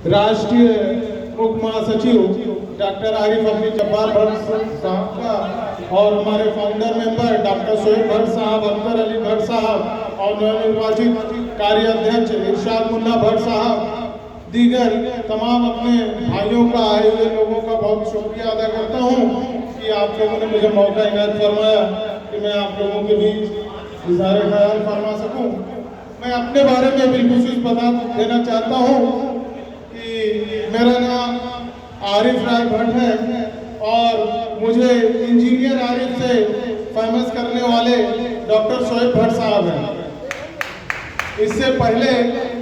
राष्ट्रीय मुख्य महासचिव डॉक्टर आरिफ अब्दुल जब्बार भट्ट साहब का और हमारे founder member doctor Shoaib Bhatt साहब, अख्तर अली भट्ट साहब और नवनिर्वाचित कार्याध्यक्ष इरशाद मुन्ना भट्ट साहब, दीगर तमाम अपने भाइयों का, आए हुए लोगों का बहुत शुक्रिया अदा करता हूं कि आप लोगों ने मुझे मौका इनायत फरमाया कि मैं आप लोगों के बीच इज़हार ख्याल फरमा सकूं। मैं अपने बारे में बिलखुसूस बता देना चाहता हूँ कि मेरा नाम आरिफ राय भट्ट है और मुझे इंजीनियर आरिफ से फेमस करने वाले डॉक्टर शोएब भट्ट साहब हैं। इससे पहले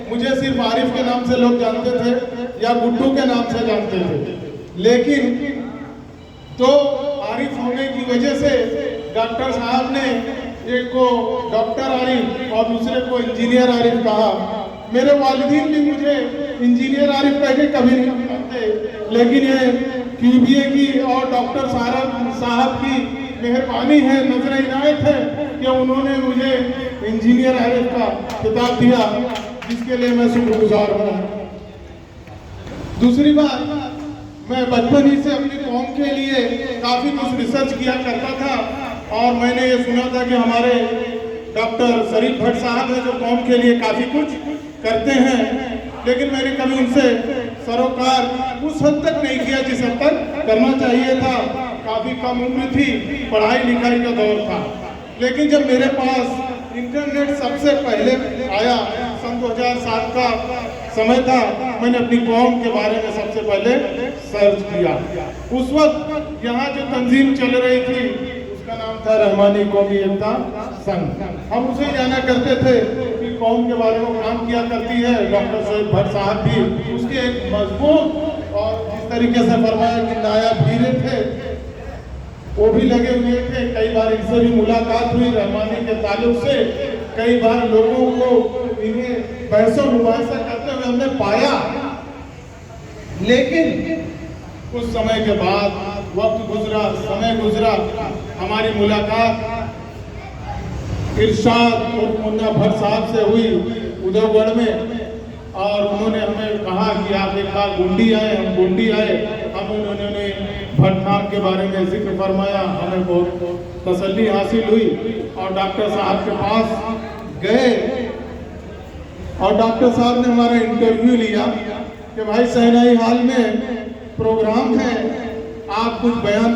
मुझे सिर्फ आरिफ के नाम से लोग जानते थे या गुड्डू के नाम से जानते थे, लेकिन तो आरिफ होने की वजह से डॉक्टर साहब ने एक को डॉक्टर आरिफ और दूसरे को इंजीनियर आरिफ कहा। मेरे वालिदीन भी मुझे इंजीनियर आरिफ कह के कभी नहीं जानते, लेकिन ये QBA की और डॉक्टर साहब की मेहरबानी है, नजर इनायत है कि उन्होंने मुझे इंजीनियर आरिफ का खिताब दिया, जिसके लिए मैं शुक्रगुजार हूँ। दूसरी बात, मैं बचपन ही से अपनी कौम के लिए काफ़ी कुछ रिसर्च किया करता था और मैंने ये सुना था कि हमारे डॉक्टर शरीफ भट्ट साहब हैं जो कौम के लिए काफ़ी कुछ करते हैं, लेकिन मैंने कभी उनसे सरोकार उस हद तक नहीं किया जिस हद तक करना चाहिए था। काफ़ी कम उम्र थी, पढ़ाई लिखाई का दौर था, लेकिन जब मेरे पास इंटरनेट सबसे पहले आया, सन 2007 का समय था, मैंने अपनी कौम के बारे में सबसे पहले सर्च किया। उस वक्त यहाँ जो तंजीम चल रही थी उसका नाम था रहमानी कौमी एकता संघ। हम उसे जाना करते थे कि कौम के बारे में काम किया करती है। डॉक्टर शोएब भट्ट साहब भी उसके एक मजबूत और जिस तरीके से फरमाया कि नायाब हीरे थे वो भी लगे हुए थे। कई बार इनसे भी मुलाकात हुई रहमानी के ताल्लुक से, कई बार लोगों को इन्हें बहसों मुबाहिसा करते हुए हमने पाया, लेकिन कुछ समय के बाद वक्त गुजरा, समय गुजरा, हमारी मुलाकात इरशाद और मुन्ना भट्ट साहब से हुई उदयगढ़ में, और उन्होंने हमें कहा कि आप एक बार गुंडी आए। हम गुंडी आए, हम उन्होंने भट्ट नाम के बारे में जिक्र फरमाया, हमें बहुत तसल्ली हासिल हुई और डॉक्टर साहब के पास गए और डॉक्टर साहब ने हमारा इंटरव्यू लिया कि भाई शहनाई हाल में प्रोग्राम है, आप कुछ बयान